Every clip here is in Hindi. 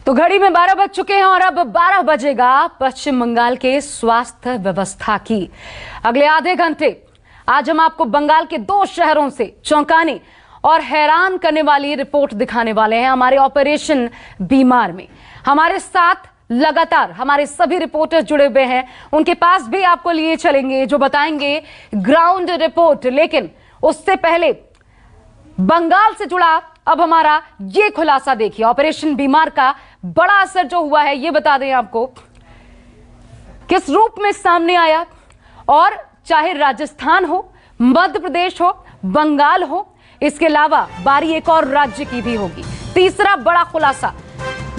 तो घड़ी में 12 बज चुके हैं और अब 12 बजेगा पश्चिम बंगाल के स्वास्थ्य व्यवस्था की। अगले आधे घंटे आज हम आपको बंगाल के 2 शहरों से चौंकाने और हैरान करने वाली रिपोर्ट दिखाने वाले हैं। हमारे ऑपरेशन बीमार में हमारे साथ लगातार हमारे सभी रिपोर्टर्स जुड़े हुए हैं, उनके पास भी आपको लिए चलेंगे जो बताएंगे ग्राउंड रिपोर्ट। लेकिन उससे पहले बंगाल से जुड़ा अब हमारा ये खुलासा देखिए। ऑपरेशन बीमार का बड़ा असर जो हुआ है ये बता दें आपको किस रूप में सामने आया। और चाहे राजस्थान हो, मध्य प्रदेश हो, बंगाल हो, इसके अलावा बारी एक और राज्य की भी होगी। तीसरा बड़ा खुलासा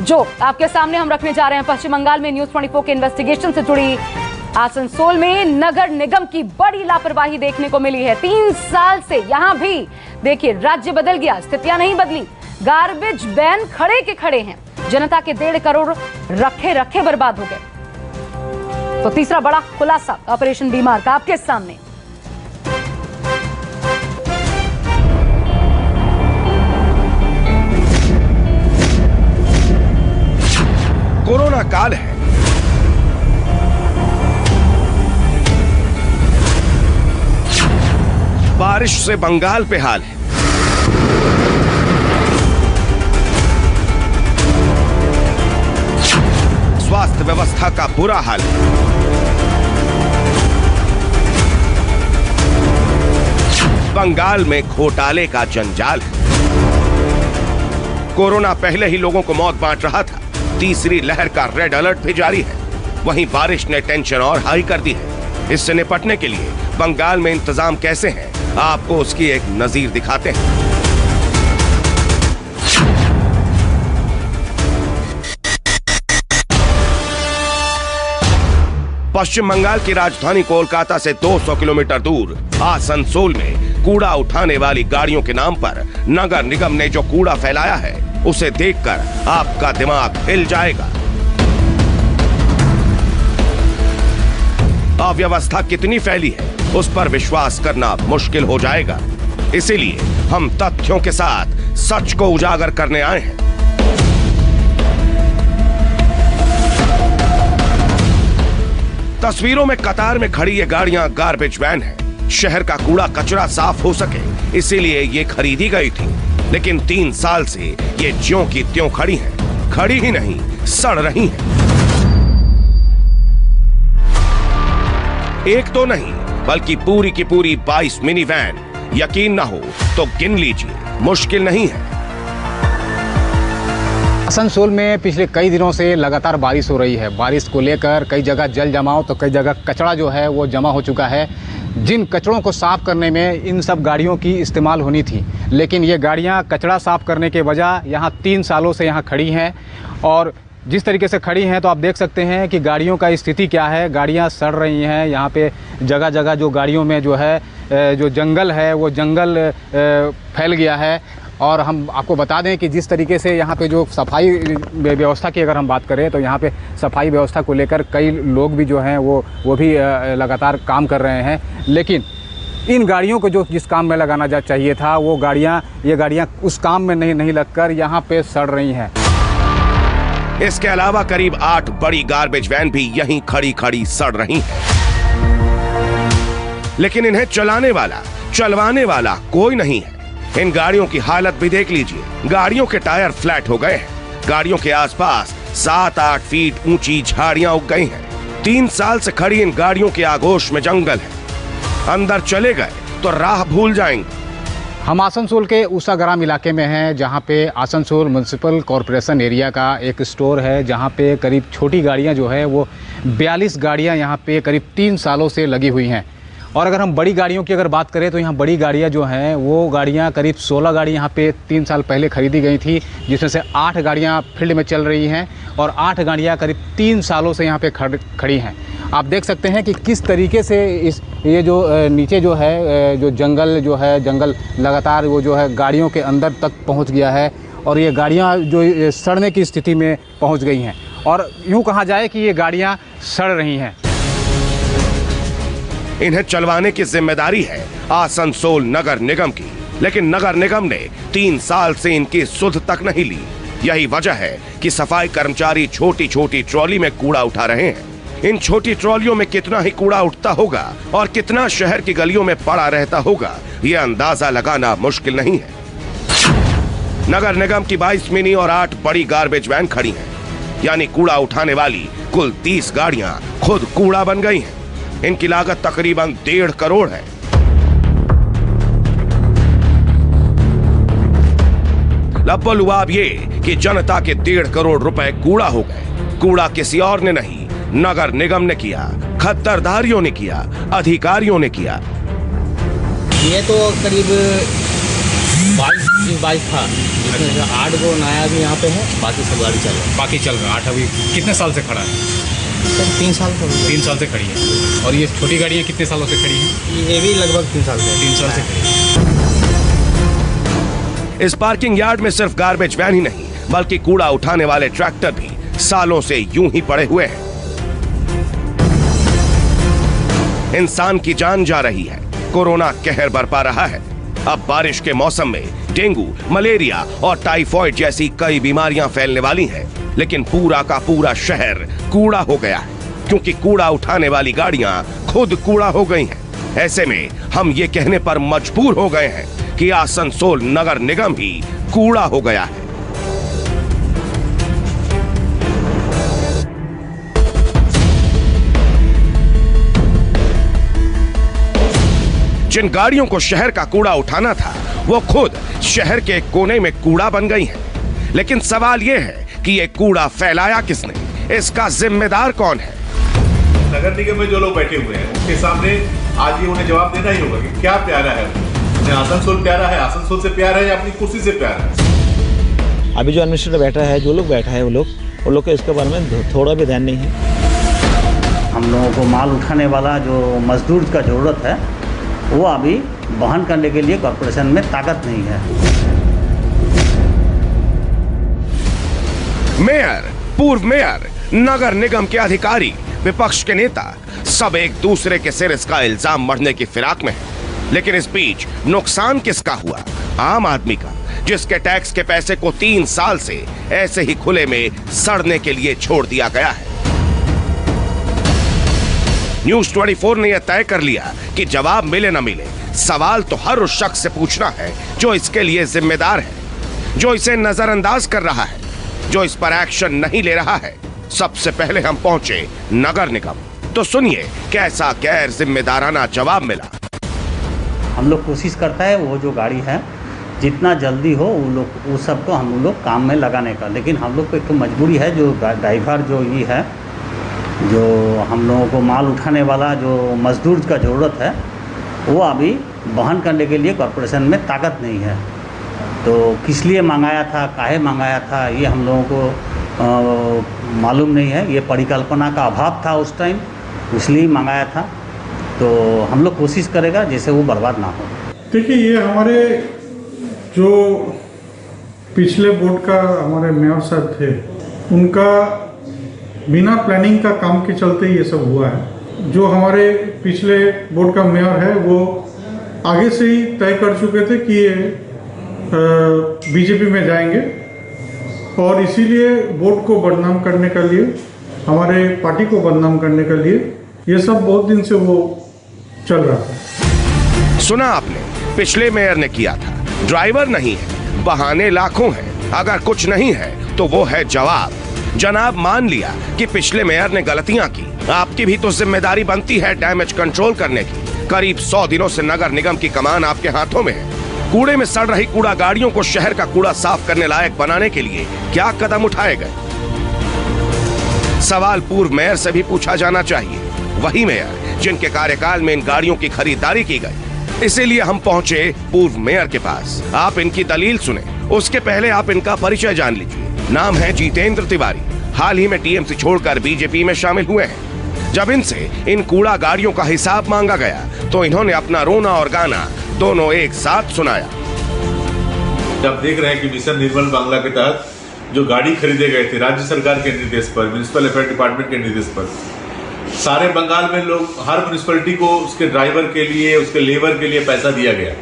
जो आपके सामने हम रखने जा रहे हैं, पश्चिम बंगाल में न्यूज़ 24 के इन्वेस्टिगेशन से जुड़ी आसनसोल में नगर निगम की बड़ी लापरवाही देखने को मिली है। 3 साल से यहां भी देखिए राज्य बदल गया, स्थितियां नहीं बदली, गार्बेज बैन खड़े के खड़े हैं, जनता के 1.5 करोड़ रखे बर्बाद हो गए। तो तीसरा बड़ा खुलासा ऑपरेशन बीमार का आपके सामने। कोरोना काल है, बारिश से बंगाल पे हाल है, स्वास्थ्य व्यवस्था का बुरा हाल है, बंगाल में घोटाले का जंजाल है। कोरोना पहले ही लोगों को मौत बांट रहा था, तीसरी लहर का रेड अलर्ट भी जारी है। वहीं बारिश ने टेंशन और हाई कर दी है। इससे निपटने के लिए बंगाल में इंतजाम कैसे हैं, आपको उसकी एक नजीर दिखाते हैं। पश्चिम बंगाल की राजधानी कोलकाता से 200 किलोमीटर दूर आसनसोल में कूड़ा उठाने वाली गाड़ियों के नाम पर नगर निगम ने जो कूड़ा फैलाया है उसे देखकर आपका दिमाग हिल जाएगा। अव्यवस्था कितनी फैली है उस पर विश्वास करना मुश्किल हो जाएगा। इसीलिए हम तथ्यों के साथ सच को उजागर करने आए हैं। तस्वीरों में कतार में खड़ी ये गाड़ियां गार्बेज वैन है। शहर का कूड़ा कचरा साफ हो सके इसीलिए ये खरीदी गई थी। लेकिन 3 साल से ये ज्यों की त्यों खड़ी हैं। खड़ी ही नहीं, सड़ रही हैं। एक तो नहीं बल्कि पूरी की पूरी 22 मिनी वैन। यकीन ना हो तो गिन लीजिए, मुश्किल नहीं है। आसनसोल में पिछले कई दिनों से लगातार बारिश हो रही है। बारिश को लेकर कई जगह जल जमाव तो कई जगह कचरा जो है वो जमा हो चुका है। जिन कचरों को साफ करने में इन सब गाड़ियों की इस्तेमाल होनी थी, लेकिन ये गाड़ियां कचरा साफ करने के बजाय यहाँ 3 सालों से यहाँ खड़ी हैं। और जिस तरीके से खड़ी हैं तो आप देख सकते हैं कि गाड़ियों का स्थिति क्या है। गाड़ियां सड़ रही हैं। यहाँ पे जगह जगह जो गाड़ियों में जो है जो जंगल है वो जंगल फैल गया है। और हम आपको बता दें कि जिस तरीके से यहाँ पे जो सफाई व्यवस्था की अगर हम बात करें तो यहाँ पे सफाई व्यवस्था को लेकर कई लोग भी जो हैं वो भी लगातार काम कर रहे हैं। लेकिन इन गाड़ियों को जो जिस काम में लगाना चाहिए था वो ये गाड़ियाँ उस काम में नहीं लगकर यहाँ पे सड़ रही हैं। इसके अलावा करीब 8 बड़ी गार्बेज वैन भी यहीं खड़ी सड़ रही हैं। लेकिन इन्हें चलवाने वाला कोई नहीं है। इन गाड़ियों की हालत भी देख लीजिए। गाड़ियों के टायर फ्लैट हो गए हैं। गाड़ियों के आसपास 7-8 फीट ऊंची झाड़ियां उग गई हैं। 3 साल से खड़ी इन गाड़ियों के आगोश में जंगल है। अंदर चले गए तो राह भूल जाएंगे। हम आसनसोल के उषाग्राम इलाके में हैं, जहां पे आसनसोल म्युनिसिपल कॉरपोरेशन एरिया का एक स्टोर है, जहां पे करीब छोटी गाड़ियां जो है वो 42 गाड़ियां यहां पे करीब 3 सालों से लगी हुई हैं। और अगर हम बड़ी गाड़ियों की अगर बात करें तो यहाँ बड़ी गाड़ियाँ जो हैं वो गाड़ियाँ करीब 16 गाड़ी यहाँ पे 3 साल पहले खरीदी गई थी, जिसमें से 8 गाड़ियाँ फील्ड में चल रही हैं और 8 गाड़ियाँ करीब 3 सालों से यहाँ पे खड़ी हैं। आप देख सकते हैं कि किस तरीके से ये जो नीचे जो है जो जंगल लगातार वो जो है गाड़ियों के अंदर तक पहुँच गया है और ये गाड़ियाँ जो सड़ने की स्थिति में पहुँच गई हैं। और यूँ कहा जाए कि ये गाड़ियाँ सड़ रही हैं। इन्हें चलवाने की जिम्मेदारी है आसनसोल नगर निगम की, लेकिन नगर निगम ने 3 साल से इनकी सुध तक नहीं ली। यही वजह है कि सफाई कर्मचारी छोटी छोटी ट्रॉली में कूड़ा उठा रहे हैं। इन छोटी ट्रॉलियों में कितना ही कूड़ा उठता होगा और कितना शहर की गलियों में पड़ा रहता होगा, यह अंदाजा लगाना मुश्किल नहीं है। नगर निगम की 22 मिनी और 8 बड़ी गार्बेज वैन खड़ी हैं, यानी कूड़ा उठाने वाली कुल 30 गाड़ियां खुद कूड़ा बन गई हैं। इनकी लागत तकरीबन 1.5 करोड़ है। लब्बलुआब ये कि जनता के 1.5 करोड़ रुपए कूड़ा हो गए। कूड़ा किसी और ने नहीं, नगर निगम ने किया, खद्दरधारियों ने किया, अधिकारियों ने किया। ये तो करीब 22 था, जिसमें से 8 गो नया भी यहाँ पे है, बाकी सब गाड़ी चल रहा है। बाकी चल रहा है। 8 अभी कितने साल से खड़ा है? तो 3 साल से 3 साल से खड़ी है। और ये छोटी गाड़ियाँ कितने सालों से खड़ी हैं? ये भी लगभग 3 साल से 3 साल से खड़ी है। इस पार्किंग यार्ड में सिर्फ गार्बेज वैन ही नहीं, बल्कि कूड़ा उठाने वाले ट्रैक्टर भी सालों से यूं ही पड़े हुए हैं। इंसान की जान जा रही है, कोरोना कहर बरपा रहा है। अब बारिश के मौसम में डेंगू, मलेरिया और टाइफॉइड जैसी कई बीमारियां फैलने वाली हैं, लेकिन पूरा का पूरा शहर कूड़ा हो गया है, क्योंकि कूड़ा उठाने वाली गाड़ियां खुद कूड़ा हो गई हैं। ऐसे में हम ये कहने पर मजबूर हो गए हैं कि आसनसोल नगर निगम ही कूड़ा हो गया है। जिन गाड़ियों को शहर का कूड़ा उठाना था, वो खुद शहर के कोने में कूड़ा बन गई हैं। लेकिन सवाल यह है कि ये कूड़ा फैलाया किसने, इसका जिम्मेदार कौन है? नगर निगम में जो लोग बैठे हुए हैं उनके सामने आज ये उन्हें जवाब देना ही होगा कि क्या प्यारा है उन्हें। आसनसोल प्यारा है, आसनसोल से प्यार है या अपनी कुर्सी से प्यार है? अभी जो एडमिनिस्ट्रेटर बैठा है, जो लोग बैठा है, वो लोग को इसके बारे में थोड़ा भी ध्यान नहीं है। हम लोगों को माल उठाने वाला जो मजदूर का ज़रूरत है, वो अभी वहन करने के लिए कॉर्पोरेशन में ताकत नहीं है। मेयर, पूर्व मेयर, नगर निगम के अधिकारी, विपक्ष के नेता सब एक दूसरे के सिर इसका इल्जाम मढ़ने की फिराक में है। लेकिन इस बीच नुकसान किसका हुआ? आम आदमी का, जिसके टैक्स के पैसे को 3 साल से ऐसे ही खुले में सड़ने के लिए छोड़ दिया गया है। न्यूज़ 24 ने यह तय कर लिया कि जवाब मिले न मिले, सवाल तो हर उस शख्स से पूछना है जो इसके लिए जिम्मेदार है, जो इसे नजरअंदाज कर रहा है, जो इस पर एक्शन नहीं ले रहा है। सबसे पहले हम पहुंचे नगर निगम, तो सुनिए कैसा गैर जिम्मेदाराना जवाब मिला। हम लोग कोशिश करता है वो जो गाड़ी है जितना जल्दी हो वो सबको हम लोग काम में लगाने का, लेकिन हम लोग को एक तो मजबूरी है, जो ड्राइवर जो ये है, जो हम लोगों को माल उठाने वाला जो मजदूर का ज़रूरत है, वो अभी वहन करने के लिए कॉर्पोरेशन में ताकत नहीं है। तो किस लिए मंगाया था, काहे मंगाया था, ये हम लोगों को मालूम नहीं है। ये परिकल्पना का अभाव था उस टाइम, इसलिए मंगाया था। तो हम लोग कोशिश करेगा जैसे वो बर्बाद ना हो। देखिए, ये हमारे जो पिछले बोर्ड का हमारे मेयर साहब थे, उनका बिना प्लानिंग का काम के चलते ये सब हुआ है। जो हमारे पिछले बोर्ड का मेयर है, वो आगे से ही तय कर चुके थे कि ये बीजेपी में जाएंगे, और इसीलिए बोर्ड को बदनाम करने के लिए, हमारे पार्टी को बदनाम करने के लिए ये सब बहुत दिन से वो चल रहा था। सुना आपने, पिछले मेयर ने किया था। ड्राइवर नहीं है, बहाने लाखों हैं। अगर कुछ नहीं है तो वो है जवाब। जनाब मान लिया कि पिछले मेयर ने गलतियां की, आपकी भी तो जिम्मेदारी बनती है डैमेज कंट्रोल करने की। करीब 100 दिनों से नगर निगम की कमान आपके हाथों में है। कूड़े में सड़ रही कूड़ा गाड़ियों को शहर का कूड़ा साफ करने लायक बनाने के लिए क्या कदम उठाए गए? सवाल पूर्व मेयर से भी पूछा जाना चाहिए, वही मेयर जिनके कार्यकाल में इन गाड़ियों की खरीदारी की गई। इसीलिए हम पहुंचे पूर्व मेयर के पास। आप इनकी दलील सुने, उसके पहले आप इनका परिचय जान लीजिए। नाम है जितेंद्र तिवारी, हाल ही में टीएमसी छोड़कर बीजेपी में शामिल हुए हैं। जब इनसे इन कूड़ा गाड़ियों का हिसाब मांगा गया तो इन्होंने अपना रोना और गाना दोनों एक साथ सुनाया। जब देख रहे हैं कि मिशन निर्मल बांग्ला के तहत जो गाड़ी खरीदे गए थे राज्य सरकार के निर्देश पर, म्युनिसिपल अफेयर डिपार्टमेंट के निर्देश पर, सारे बंगाल में लोग हर म्युनिसिपैलिटी को उसके ड्राइवर के लिए, उसके लेबर के लिए पैसा दिया गया।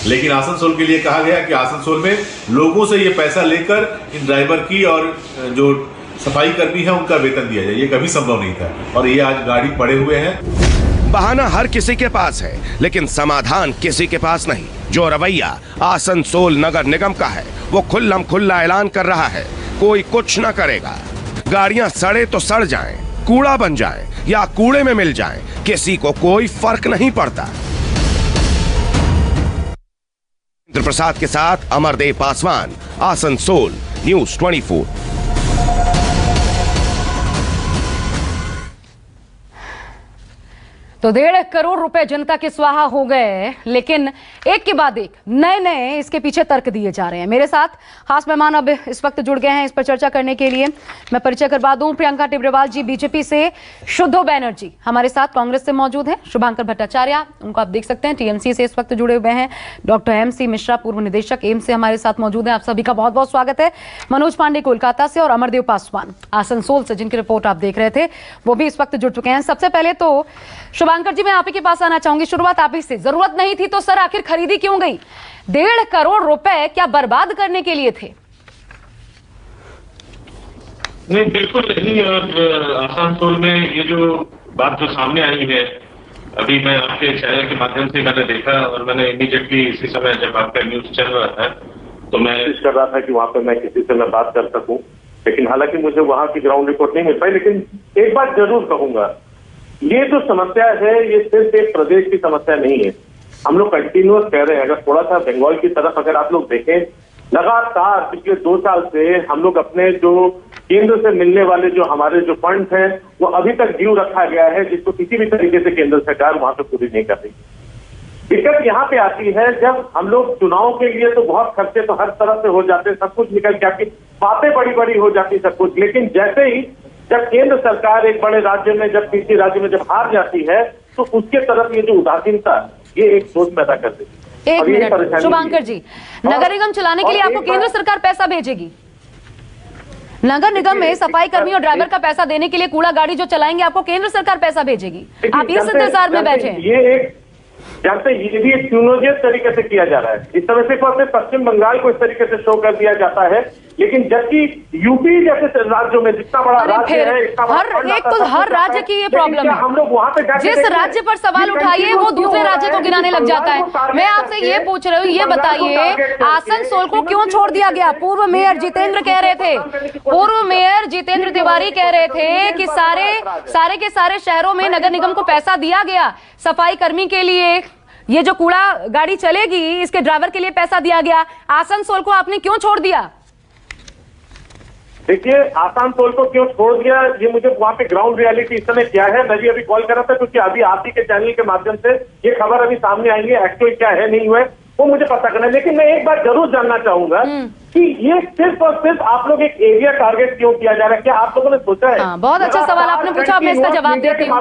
लेकिन आसनसोल के लिए कहा गया कि आसनसोल में लोगों से ये पैसा लेकर इन ड्राइवर की और जो सफाई कर्मी है उनका वेतन दिया जाए, ये कभी संभव नहीं था। और ये आज गाड़ी पड़े हुए हैं। बहाना हर किसी के पास है, लेकिन समाधान किसी के पास नहीं। जो रवैया आसनसोल नगर निगम का है वो खुल्लम खुल्ला ऐलान कर रहा है, कोई कुछ न करेगा। गाड़ियां सड़े तो सड़ जाएं, कूड़ा बन जाएं या कूड़े में मिल जाएं, किसी को कोई फर्क नहीं पड़ता। इंद्र प्रसाद के साथ अमरदेव पासवान, आसनसोल, न्यूज़ 24। तो 1.5 करोड़ रुपए जनता के स्वाहा हो गए, लेकिन एक के बाद एक नए नए इसके पीछे तर्क दिए जा रहे हैं। मेरे साथ खास मेहमान अब इस वक्त जुड़ गए हैं इस पर चर्चा करने के लिए। मैं परिचय करवा दूं, प्रियंका टिब्रेवाल जी बीजेपी से, शुद्धो बैनर्जी हमारे साथ कांग्रेस से मौजूद हैं, शुभांकर भट्टाचार्य उनको आप देख सकते हैं टीएमसी से इस वक्त जुड़े हुए हैं, डॉक्टर MC मिश्रा पूर्व निदेशक एम्स से हमारे साथ मौजूद है। आप सभी का बहुत बहुत स्वागत है। मनोज पांडे कोलकाता से और अमरदेव पासवान आसनसोल से, जिनकी रिपोर्ट आप देख रहे थे, वो भी इस वक्त जुड़ चुके हैं। सबसे पहले तो शुभांकर जी मैं आप ही के पास आना चाहूंगी, शुरुआत आप ही से। जरूरत नहीं थी तो सर आखिर खरीदी क्यों गई? 1.5 करोड़ रुपए क्या बर्बाद करने के लिए थे? नहीं, बिल्कुल नहीं। और आसनसोल में ये जो बात जो सामने आई है, अभी मैं आपके चैनल के माध्यम से मैंने देखा और मैंने इमीडिएटली इसी समय जब आपका न्यूज चल रहा था तो मैं कोशिश कर रहा था कि वहां पर मैं किसी से मैं बात कर सकूं, लेकिन हालांकि मुझे वहां की ग्राउंड रिपोर्ट नहीं मिल पाई। लेकिन एक बात जरूर कहूंगा, ये जो समस्या है ये सिर्फ एक प्रदेश की समस्या नहीं है। हम लोग कंटिन्यूअस कह रहे हैं। अगर थोड़ा सा बंगाल की तरफ अगर आप लोग देखें, लगातार पिछले 2 साल से हम लोग अपने जो केंद्र से मिलने वाले जो हमारे जो फंड्स हैं वो अभी तक ड्यू रखा गया है, जिसको किसी भी तरीके से केंद्र सरकार वहां पे पूरी नहीं कर रही। दिक्कत यहाँ पे आती है जब हम लोग चुनाव के लिए तो बहुत खर्चे तो हर तरफ से हो जाते हैं, सब कुछ निकल के आती, बातें बड़ी बड़ी हो जाती सब कुछ, लेकिन जैसे ही जब केंद्र सरकार एक बड़े राज्य में, जब किसी राज्य में जब हार जाती है तो उसके तरफ ये जो उदासीनता, ये एक सोच पैदा कर देती है। 1 मिनट शुभांकर जी, नगर निगम चलाने के लिए आपको केंद्र सरकार पैसा भेजेगी? नगर निगम में सफाई कर्मी और ड्राइवर का पैसा देने के लिए कूड़ा गाड़ी जो चलाएंगे आपको केंद्र सरकार पैसा भेजेगी? आप इस इंतजार में बैठे हैं? ये एक जानते ये भी एक ट्यूनोजियस तरीके से किया जा रहा है। इस तरह से सिर्फ पश्चिम बंगाल को इस तरीके से शो कर दिया जाता है, लेकिन जबकि यूपी जैसे राज्यों में जितना बड़ा राज्य है, हर राज्य की ये प्रॉब्लम है। हम लोग वहां पे जिस राज्य पर सवाल उठाइए वो दूसरे राज्य को गिनाने लग जाता है। मैं आपसे ये पूछ रही हूँ, ये बताइए आसनसोल को क्यों छोड़ दिया गया? पूर्व मेयर जितेंद्र कह रहे थे, पूर्व मेयर जितेंद्र तिवारी कह रहे थे कि सारे के सारे शहरों में नगर निगम को पैसा दिया गया सफाई कर्मी के लिए, ये जो कूड़ा गाड़ी चलेगी इसके ड्राइवर के लिए पैसा दिया गया। आसनसोल को आपने क्यों छोड़ दिया? देखिए, आसनसोल को क्यों छोड़ दिया, ये मुझे वहां पे ग्राउंड रियलिटी इस समय क्या है, मैं भी अभी कॉल कर रहा था क्योंकि अभी आप ही के चैनल के माध्यम से ये खबर अभी सामने आई है, एक्चुअली क्या है नहीं हुआ है वो मुझे पता करना है। लेकिन मैं एक बात जरूर जानना चाहूंगा कि ये सिर्फ और सिर्फ आप लोग एक एरिया टारगेट क्यों किया जा रहा है? क्या आप लोगों ने सोचा है? बहुत अच्छा सवाल आपने पूछा, अब मैं इसका जवाब देती हूँ।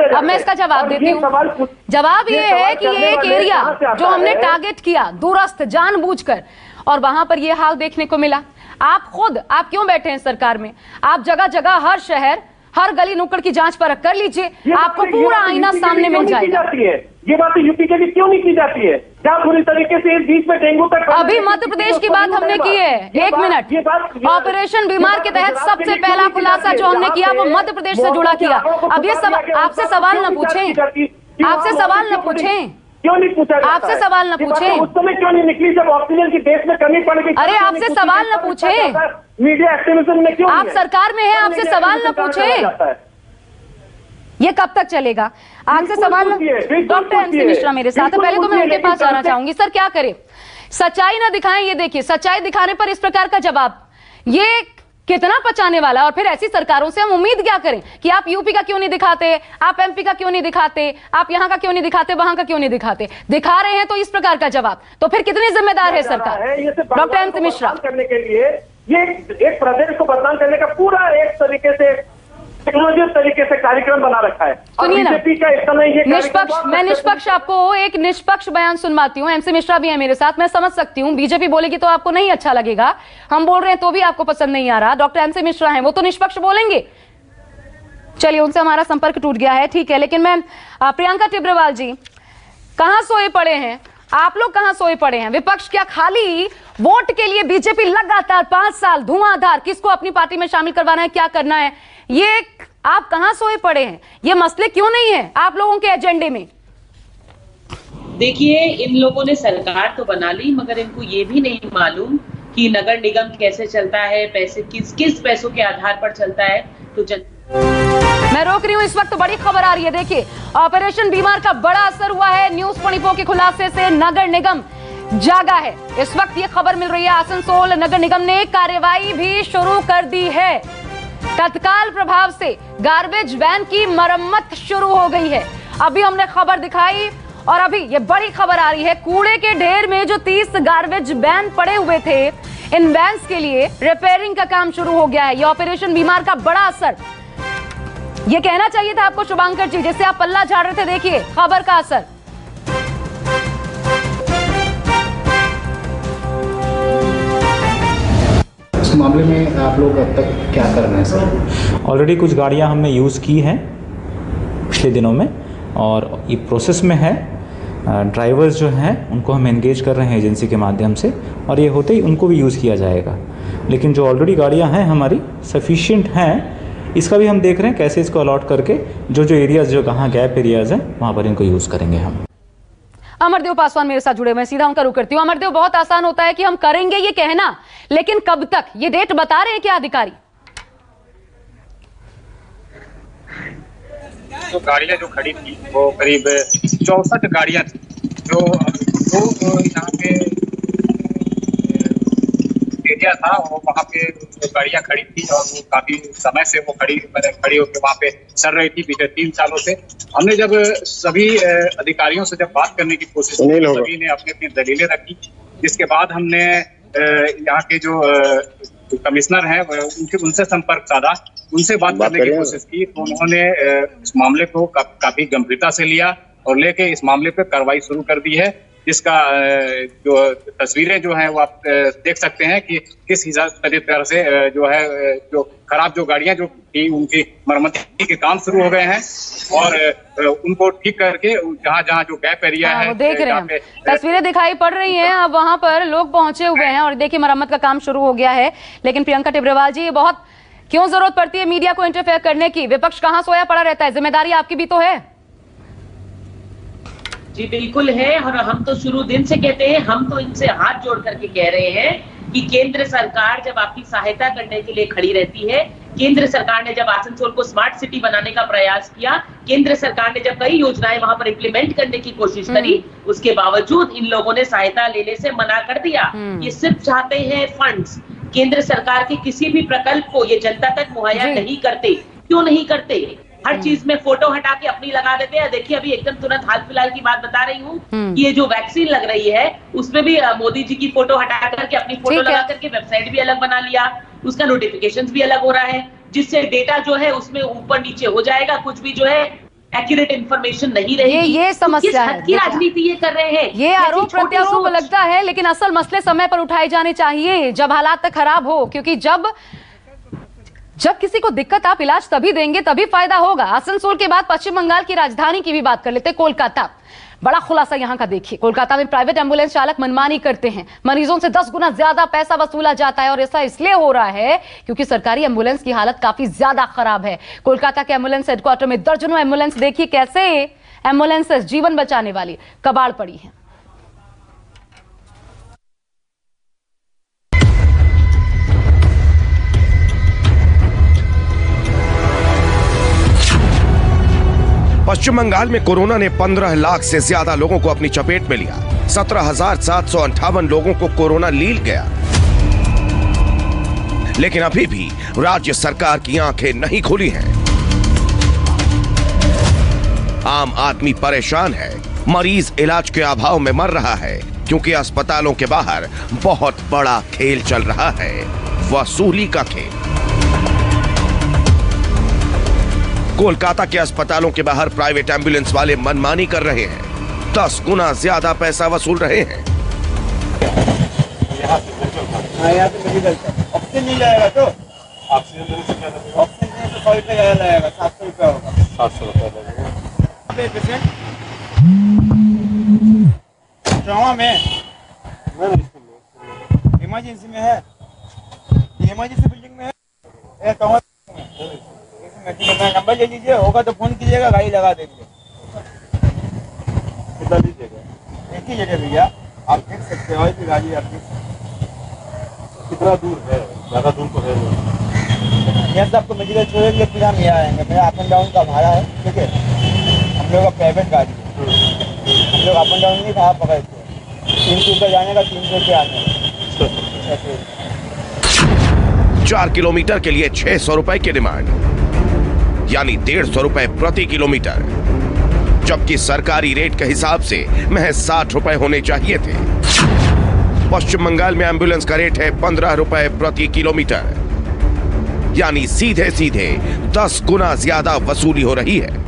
अब मैं इसका जवाब देती हूँ। जवाब ये है कि ये एक एरिया जो हमने टारगेट किया दूरस्थ जानबूझकर, और वहां पर ये हाल देखने को मिला। आप क्यों बैठे हैं सरकार में? आप जगह जगह हर शहर हर गली नुक्कड़ की जांच परख कर लीजिए, आपको पूरा आईना सामने मिल जाएगा। ये बात यूपी के लिए क्यों नहीं की जाती है? क्या पूरी तरीके से इस बीच में डेंगू तक अभी मध्य प्रदेश की बात हमने की है। 1 मिनट, ऑपरेशन बीमार के तहत सबसे पहला खुलासा जो हमने किया वो मध्य प्रदेश से जुड़ा किया। अब ये आपसे सवाल न पूछें, आपसे सवाल न पूछें, क्यों नहीं पूछा? आपसे सवाल न पूछें, उस समय क्यों नहीं निकली जब ऑक्सीजन की देश में कमी पड़ गई? अरे आपसे सवाल न पूछें, मीडिया एक्टिविज्म में क्यों? आप सरकार में हैं, आपसे सवाल न पूछें। ये कब तक चलेगा? आपसे सवाल डॉक्टर MC मिश्रा मेरे साथ है, पहले तो मैं उनके पास जाना चाहूंगी। सर क्या करें, सच्चाई ना दिखाएं? ये देखिए, सच्चाई दिखाने पर इस प्रकार का जवाब, ये कितना पचाने वाला? और फिर ऐसी सरकारों से हम उम्मीद क्या करें कि आप यूपी का क्यों नहीं दिखाते, आप MP का क्यों नहीं दिखाते, आप यहाँ का क्यों नहीं दिखाते, वहां का क्यों नहीं दिखाते? दिखा रहे हैं तो इस प्रकार का जवाब, तो फिर कितनी जिम्मेदार है सरकार? डॉक्टर MC मिश्रा, करने के लिए ये एक प्रदेश को बदनाम करने का पूरा एक तरीके से तरीके से कार्यक्रम बना रखा है। सुनिए ना, निष्पक्ष, मैं निष्पक्ष आपको एक निष्पक्ष बयान सुनवाती हूँ। MC मिश्रा भी है मेरे साथ, मैं समझ सकती हूँ बीजेपी बोलेगी तो आपको नहीं अच्छा लगेगा, हम बोल रहे हैं तो भी आपको पसंद नहीं आ रहा। डॉक्टर MC मिश्रा हैं, वो तो निष्पक्ष बोलेंगे। चलिए, उनसे हमारा संपर्क टूट गया है, ठीक है। लेकिन मैं प्रियंका टिब्रेवाल जी, कहाँ सोए पड़े हैं? आप लोग कहां सोए पड़े हैं? विपक्ष क्या खाली वोट के लिए बीजेपी लगातार 5 साल धुआंधार किसको अपनी पार्टी में शामिल करवाना है, क्या करना है, ये आप कहां सोए पड़े हैं? ये मसले क्यों नहीं है आप लोगों के एजेंडे में? देखिए, इन लोगों ने सरकार तो बना ली, मगर इनको ये भी नहीं मालूम कि नगर निगम कैसे चलता है, पैसे किस पैसों के आधार पर चलता है। तो मैं रोक रही हूँ, इस वक्त तो बड़ी खबर आ रही है। देखिए, ऑपरेशन बीमार का बड़ा असर हुआ है। न्यूज़ 24 के खुलासे से नगर निगम जागा है। इस वक्त ये खबर मिल रही है, आसनसोल नगर निगम ने कार्रवाई भी शुरू कर दी है। तत्काल प्रभाव से गार्बेज वैन की मरम्मत शुरू हो गई है। अभी हमने खबर दिखाई और अभी ये बड़ी खबर आ रही है, कूड़े के ढेर में जो 30 गार्बेज वैन पड़े हुए थे, इन वैन्स के लिए रिपेयरिंग का काम शुरू हो गया है। ये ऑपरेशन बीमार का बड़ा असर, ये कहना चाहिए था आपको शुभांकर जी, जैसे आप पल्ला झाड़ रहे थे। देखिए खबर का असर। इस मामले में आप लोग अब तक क्या कर रहे हैं सर? ऑलरेडी कुछ गाड़ियां हमने यूज़ की हैं पिछले दिनों में और ये प्रोसेस में है। ड्राइवर्स जो हैं उनको हम एंगेज कर रहे हैं एजेंसी के माध्यम से और ये होते ही उनको भी यूज़ किया जाएगा। लेकिन जो ऑलरेडी गाड़ियां हैं हमारी सफिशिएंट हैं, इसका भी हम देख रहे हैं कैसे इसको अलॉट करके जो एरियाज़ जो कहाँ गैप एरियाज़ हैं वहाँ पर इनको यूज़ करेंगे हम। अमरदेव पासवान मेरे साथ जुड़े हुए हैं, सीधा उनका रुख करती हूँ। अमरदेव, बहुत आसान होता है कि हम करेंगे ये कहना, लेकिन कब तक, ये डेट बता रहे हैं क्या अधिकारी? तो गाड़ियां जो खड़ी थी वो करीब 64 गाड़ियां थी जो यहाँ पे एरिया था, वो वहाँ पे गाड़ियां खड़ी थी और वो काफी समय से वो खड़ी होकर वहाँ पे चल रही थी पिछले 3 सालों से। हमने जब सभी अधिकारियों से जब बात करने की कोशिश की, सभी ने अपनी अपनी दलीलें रखी, जिसके बाद हमने यहाँ के जो कमिश्नर हैं उनसे संपर्क साधा, उनसे बात करने की कोशिश की, तो उन्होंने इस मामले को काफी गंभीरता से लिया और लेके इस मामले पे कार्रवाई शुरू कर दी है। जिसका जो तस्वीरें जो हैं वो आप देख सकते हैं कि किस हिसाब तरह से जो है जो खराब जो गाड़ियां जो थी उनकी मरम्मती के काम शुरू हो गए हैं और उनको ठीक करके जहां जो गैप एरिया है, देख रहे हैं, तस्वीरें दिखाई पड़ रही हैं। अब वहां पर लोग पहुंचे हुए हैं और देखिए मरम्मत का काम शुरू हो गया है। लेकिन प्रियंका टिब्रेवाल जी, ये बहुत क्यों जरूरत पड़ती है मीडिया को इंटरफेयर करने की? विपक्ष कहां सोया पड़ा रहता है? जिम्मेदारी आपकी भी तो है। जी बिल्कुल है, और हम तो शुरू दिन से कहते हैं, हम तो इनसे हाथ जोड़ करके कह रहे हैं कि केंद्र सरकार जब आपकी सहायता करने के लिए खड़ी रहती है, केंद्र सरकार ने जब आसनसोल को स्मार्ट सिटी बनाने का प्रयास किया, केंद्र सरकार ने जब कई योजनाएं वहां पर इम्प्लीमेंट करने की कोशिश करी, उसके बावजूद इन लोगों ने सहायता लेने से मना कर दिया। ये सिर्फ चाहते हैं फंड्स। केंद्र सरकार के किसी भी प्रकल्प को ये जनता तक मुहैया नहीं करते। क्यों नहीं करते? हर चीज में फोटो हटा के अपनी लगा देते हैं। देखिए, अभी एकदम तुरंत हाल फिलहाल की बात बता रही हूँ कि ये जो वैक्सीन लग रही है उसमें भी मोदी जी की फोटो हटा करके अपनी फोटो लगा करके वेबसाइट भी अलग बना लिया, उसका नोटिफिकेशन भी अलग हो रहा है, जिससे डेटा जो है उसमें ऊपर नीचे हो जाएगा, कुछ भी जो है एक्यूरेट इंफॉर्मेशन नहीं रहेगी। ये समस्या है। किस राजनीति ये कर रहे हैं? ये आरोप प्रत्यारोप लगता है, लेकिन असल मसले समय पर उठाए जाने चाहिए जब हालात तक खराब हो, क्योंकि जब किसी को दिक्कत, आप इलाज तभी देंगे तभी फायदा होगा। आसनसोल के बाद पश्चिम बंगाल की राजधानी की भी बात कर लेते हैं, कोलकाता। बड़ा खुलासा यहां का देखिए। कोलकाता में प्राइवेट एम्बुलेंस चालक मनमानी करते हैं, मरीजों से 10 गुना ज्यादा पैसा वसूला जाता है और ऐसा इसलिए हो रहा है क्योंकि सरकारी एम्बुलेंस की हालत काफी ज्यादा खराब है। कोलकाता के एम्बुलेंस हेडक्वार्टर में दर्जनों एम्बुलेंस, देखिए कैसे एम्बुलेंसेस जीवन बचाने वाली कबाड़ पड़ी है। पश्चिम बंगाल में कोरोना ने 15 लाख से ज्यादा लोगों को अपनी चपेट में लिया। 17,758 लोगों को कोरोना लील गया। लेकिन अभी भी राज्य सरकार की आंखें नहीं खुली हैं। आम आदमी परेशान है, मरीज इलाज के अभाव में मर रहा है क्योंकि अस्पतालों के बाहर बहुत बड़ा खेल चल रहा है, वसूली का खेल। कोलकाता के अस्पतालों के बाहर प्राइवेट एम्बुलेंस वाले मनमानी कर रहे हैं, 10 गुना ज्यादा पैसा वसूल रहे हैं। ऑक्सीजन नहीं जाएगा तो ऑक्सीजन तो 100 रुपया लगेगा, 700 रुपया होगा, 700 रुपया लगेगा। चौवा में इमरजेंसी में है, इमरजेंसी बिल्डिंग में है, नंबर ले लीजिए, होगा तो फोन कीजिएगा, गाड़ी लगा देंगे। कितना लीजिएगा? एक ही जगह भैया, आप देख सकते हो कि गाड़ी आपकी कितना दूर है, ज़्यादा दूर तो है यहाँ से। आपको मेडिकल छोड़ेंगे फिर हम यहाँ आएंगे। मेरा अप एंड डाउन का भाड़ा है, ठीक है, हम लोग का प्राइवेट गाड़ी है, हम लोग अप एंड डाउन नहीं कहाँ पकड़ते हैं, 300 रुपये जाने का, 300 रुपये आने का। 4 किलोमीटर के लिए 600 रुपए की डिमांड, यानी 150 रुपए प्रति किलोमीटर, जबकि सरकारी रेट के हिसाब से महज 60 रुपए होने चाहिए थे। पश्चिम बंगाल में एम्बुलेंस का रेट है 15 रुपए प्रति किलोमीटर, यानी सीधे सीधे 10 गुना ज्यादा वसूली हो रही है।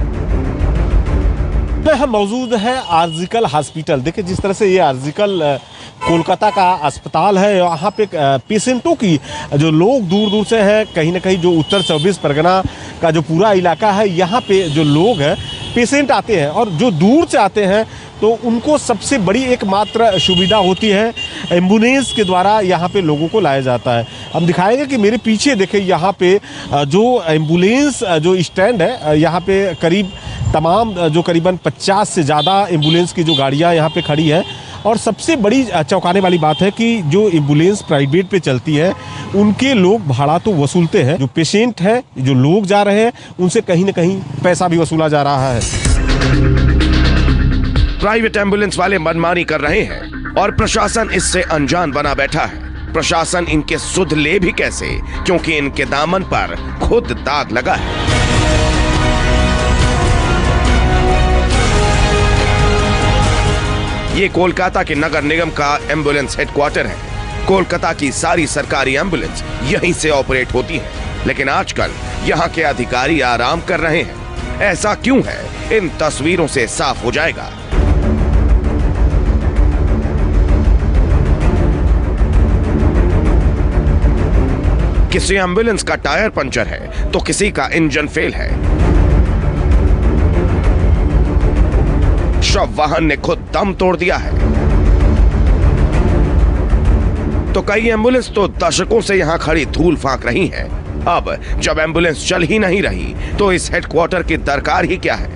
हम मौजूद है आर्जिकल हॉस्पिटल। देखिए जिस तरह से ये आर्जिकल कोलकाता का अस्पताल है, यहाँ पे पेशेंटों की जो लोग दूर दूर से हैं, कहीं ना कहीं जो उत्तर 24 परगना का जो पूरा इलाका है, यहाँ पे जो लोग हैं पेशेंट आते हैं, और जो दूर से आते हैं तो उनको सबसे बड़ी एकमात्र सुविधा होती है एम्बुलेंस के द्वारा यहाँ पे लोगों को लाया जाता है। हम दिखाएंगे कि मेरे पीछे देखें, यहाँ पे जो एम्बुलेंस जो स्टैंड है, यहाँ पे करीब तमाम जो करीबन 50 से ज़्यादा एम्बुलेंस की जो गाड़ियाँ यहाँ पे खड़ी हैं। और सबसे बड़ी चौंकाने वाली बात है कि जो एम्बुलेंस प्राइवेट पे चलती है उनके लोग भाड़ा तो वसूलते हैं, जो पेशेंट है, जो लोग जा रहे हैं, उनसे कहीं ना कहीं पैसा भी वसूला जा रहा है। प्राइवेट एम्बुलेंस वाले मनमानी कर रहे हैं और प्रशासन इससे अनजान बना बैठा है। प्रशासन इनके सुध ले भी कैसे, क्योंकि इनके दामन पर खुद दाग लगा है। ये कोलकाता के नगर निगम का एम्बुलेंस हेडक्वार्टर है। कोलकाता की सारी सरकारी एम्बुलेंस यहीं से ऑपरेट होती है, लेकिन आजकल यहाँ के अधिकारी आराम कर रहे हैं। ऐसा क्यों है, इन तस्वीरों से साफ हो जाएगा। किसी एम्बुलेंस का टायर पंचर है तो किसी का इंजन फेल है। शव वाहन ने खुद दम तोड़ दिया है। तो कई एम्बुलेंस तो दशकों से यहां खड़ी धूल फांक रही हैं। अब जब एम्बुलेंस चल ही नहीं रही तो इस हेडक्वार्टर की दरकार ही क्या है।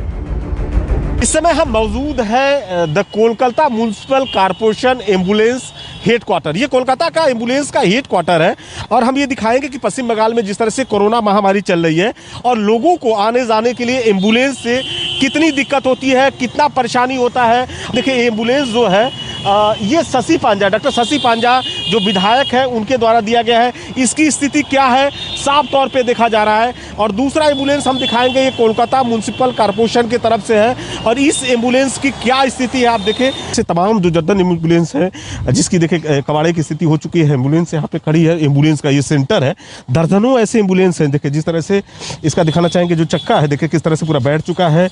इस समय हम मौजूद है the Kolkata municipal corporation ambulance headquarter. ये कोलकाता का एम्बुलेंस का हेडक्वार्टर है, और हम ये दिखाएंगे कि पश्चिम बंगाल में जिस तरह से कोरोना महामारी चल रही है और लोगों को आने जाने के लिए एम्बुलेंस से कितनी दिक्कत होती है, कितना परेशानी होता है। देखिए एम्बुलेंस जो है ये शशि पांजा, डॉक्टर शशि पांजा जो विधायक है उनके द्वारा दिया गया है। इसकी स्थिति क्या है साफ तौर पे देखा जा रहा है। और दूसरा एम्बुलेंस हम दिखाएंगे, ये कोलकाता म्युनिसिपल कॉर्पोरेशन की तरफ से है, और इस एम्बुलेंस की क्या स्थिति है आप देखें। से तमाम जो जद्दन एम्बुलेंस है जिसकी देखिए कबाड़े की स्थिति हो चुकी है, एम्बुलेंस यहाँ पे खड़ी है। एम्बुलेंस का ये सेंटर है, दर्जनों ऐसे एम्बुलेंस हैं। देखिए जिस तरह से इसका दिखाना चाहेंगे, जो चक्का है देखिए किस तरह से पूरा बैठ चुका है।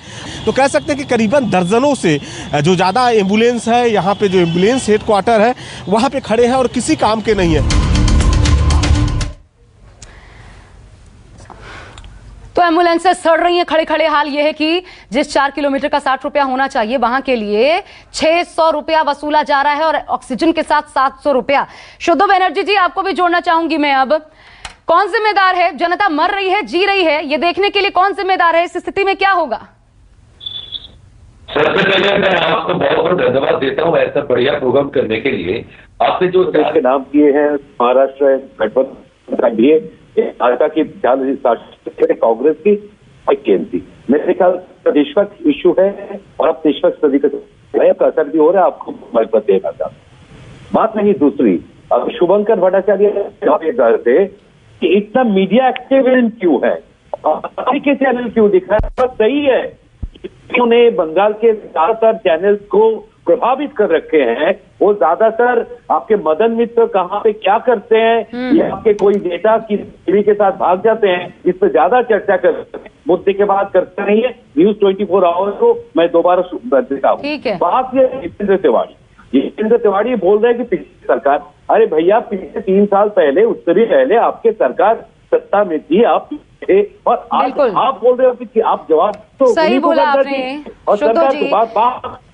तो कह सकते हैं कि करीबन दर्जनों से जो ज़्यादा एम्बुलेंस है यहाँ पे, जो एम्बुलेंस हेडक्वार्टर है वहाँ पे खड़े हैं और किसी काम के नहीं है। तो एम्बुलेंसें सड़ रही हैं। खड़े खड़े हाल यह है कि जिस 4 किलोमीटर का 60 रुपया होना चाहिए, वहां के लिए 600 रुपया वसूला जा रहा है, और ऑक्सीजन के साथ 700 रुपया। शुद्धो बनर्जी जी, आपको भी जोड़ना चाहूंगी मैं। अब कौन जिम्मेदार है? जनता मर रही है, जी रही है, ये देखने के लिए कौन जिम्मेदार है? इस स्थिति में क्या होगा? सबसे पहले मैं आपको बहुत बहुत धन्यवाद देता हूँ ऐसा बढ़िया प्रोग्राम करने के लिए। आपने जो के नाम किए हैं, महाराष्ट्र गठबंधन भी है, भाजपा की कांग्रेस की और केंद्र। मेरे ख्याल निष्पक्ष इशू है, और अब निष्पक्ष तरीके का असर भी हो रहा है। आपको महत्व देना चाहता बात नहीं। दूसरी, अब शुभंकर भट्टाचार्य थे कि इतना मीडिया एक्टिव क्यों है, के चैनल क्यों दिख रहा है? बस सही है, उन्होंने बंगाल के ज्यादातर चैनल्स को प्रभावित कर रखे हैं। वो ज्यादातर आपके मदन मित्र कहाँ पे क्या करते हैं, या आपके कोई नेता की टीवी के साथ भाग जाते हैं, इस पर ज्यादा चर्चा करते हैं, मुद्दे के बाद करते नहीं है। न्यूज 24 आवर्स को मैं दोबारा देता हूँ। बात ये जितेंद्र तिवाड़ी बोल रहे हैं कि पिछली सरकार, अरे भैया पिछले 3 साल पहले, उससे भी पहले आपके सरकार सत्ता में थी, आप थे, और आज आप बोल रहे हो कि आप जवाब तो सही बोला आपने। और सरकार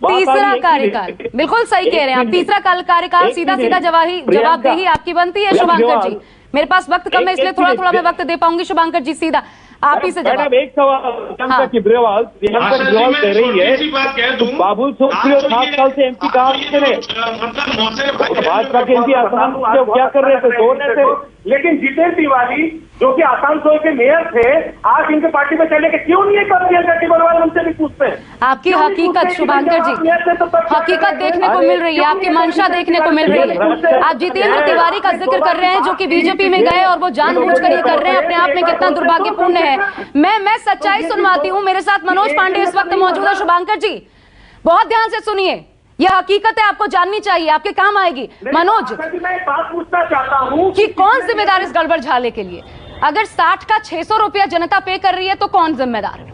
तीसरा कार्यकाल, बिल्कुल सही कह रहे हैं आप, तीसरा कार्यकाल सीधा सीधा जवाबदेही आपकी बनती है शुभांकर जी। मेरे पास वक्त कम है इसलिए थोड़ा मैं वक्त दे पाऊंगी। शुभांकर जी सीधा आप ही से जवाब। एक सवाल केजरीवाल दे रही है तो बाबुल सुप्रियो 7 साल से एमपी कहा भाजपा के एमपी आसाम क्या कर रहे थे, दौड़ रहे थे, लेकिन जितेंद्र तिवारी जो कि आसानसोल के मेयर थे आज इनके पार्टी में चले के क्यों नहीं कर दिया? उनसे भी पूछते हैं। आपकी हकीकत शुभांकर जी, हकीकत देखने को मिल रही है, आपकी मंशा देखने को मिल रही है। आप जितेंद्र तिवारी का जिक्र कर रहे हैं जो कि बीजेपी में गए और वो जानबूझकर ये कर रहे हैं, अपने आप में कितना दुर्भाग्यपूर्ण है। मैं सच्चाई सुनवाती हूँ। मेरे साथ मनोज पांडे इस वक्त मौजूद है। शुभांकर जी बहुत ध्यान से सुनिए, यह हकीकत है, आपको जाननी चाहिए, आपके काम आएगी। मनोज, मैं बात पूछना चाहता हूँ कि कौन जिम्मेदार इस गड़बड़ झाले के लिए? अगर 60 का 600 रुपया जनता पे कर रही है तो कौन जिम्मेदार है?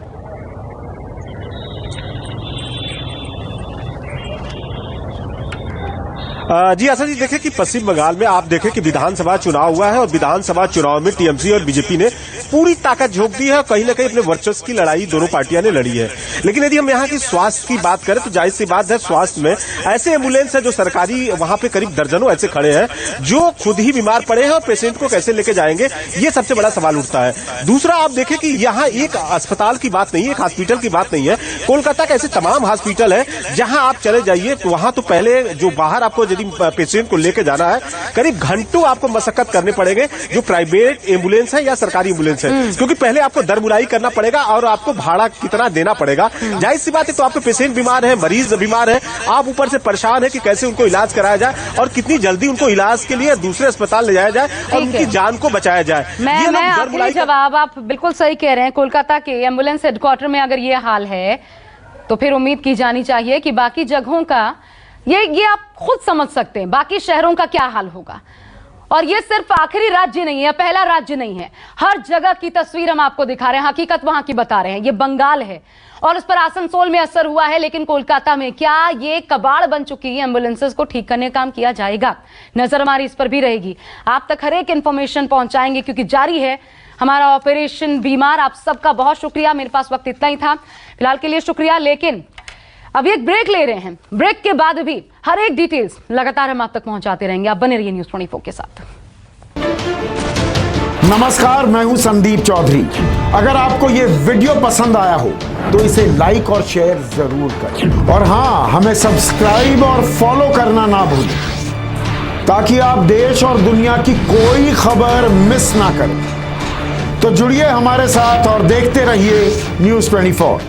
जी आशा जी, देखें कि पश्चिम बंगाल में आप देखें कि विधानसभा चुनाव हुआ है और विधानसभा चुनाव में टीएमसी और बीजेपी ने पूरी ताकत झोंक दी है और कहीं ना कहीं अपने वर्चस्व की लड़ाई दोनों पार्टियां ने लड़ी है। लेकिन यदि हम यहाँ की स्वास्थ्य की बात करें तो जाहिर सी बात है, स्वास्थ्य में ऐसे एम्बुलेंस है जो सरकारी वहां पे करीब दर्जनों ऐसे खड़े हैं जो खुद ही बीमार पड़े हैं और पेशेंट को कैसे लेके जाएंगे, ये सबसे बड़ा सवाल उठता है। दूसरा आप देखें कि यहाँ एक अस्पताल की बात नहीं है, एक हॉस्पिटल की बात नहीं है। कोलकाता के ऐसे तमाम हॉस्पिटल है जहां आप चले जाइए तो वहां तो पहले जो बाहर आपको यदि पेशेंट को लेके जाना है करीब घंटों आपको मशक्कत करने पड़ेंगे, जो प्राइवेट एम्बुलेंस है या सरकारी एम्बुलेंस है, क्योंकि पहले आपको दरमुलाई करना पड़ेगा और आपको भाड़ा कितना देना पड़ेगा। जाहिर सी बात है, तो आपके पेशेंट बीमार है, मरीज बीमार है, आप ऊपर से परेशान है कि कैसे उनको इलाज कराया जाए और कितनी जल्दी उनको इलाज के लिए दूसरे अस्पताल ले जाया जाए और उनकी जान को बचाया जाए। मैं आखिरी जवाब, आप बिल्कुल सही कह रहे हैं। कोलकाता के एम्बुलेंस हेडक्वार्टर में अगर ये हाल है तो फिर उम्मीद की जानी चाहिए कि बाकी जगहों का ये आप खुद समझ सकते हैं बाकी शहरों का क्या हाल होगा। और ये सिर्फ आखिरी राज्य नहीं है, पहला राज्य नहीं है, हर जगह की तस्वीर हम आपको दिखा रहे हैं, हकीकत वहां की बता रहे हैं। ये बंगाल है और उस पर आसनसोल में असर हुआ है, लेकिन कोलकाता में क्या ये कबाड़ बन चुकी है? एम्बुलेंसेस को ठीक करने का काम किया जाएगा, नजर हमारी इस पर भी रहेगी। आप तक हर एक इंफॉर्मेशन पहुंचाएंगे क्योंकि जारी है हमारा ऑपरेशन बीमार। आप सबका बहुत शुक्रिया। मेरे पास वक्त इतना ही था फिलहाल के लिए, शुक्रिया। लेकिन अभी एक ब्रेक ले रहे हैं, ब्रेक के बाद भी हर एक डिटेल्स लगातार हम आप तक पहुंचाते रहेंगे। आप बने रहिए न्यूज़ 24 के साथ। नमस्कार, मैं हूं संदीप चौधरी। अगर आपको ये वीडियो पसंद आया हो तो इसे लाइक और शेयर जरूर करें और हाँ, हमें सब्सक्राइब और फॉलो करना ना भूलें ताकि आप देश और दुनिया की कोई खबर मिस ना करें। तो जुड़िए हमारे साथ और देखते रहिए न्यूज़ 24।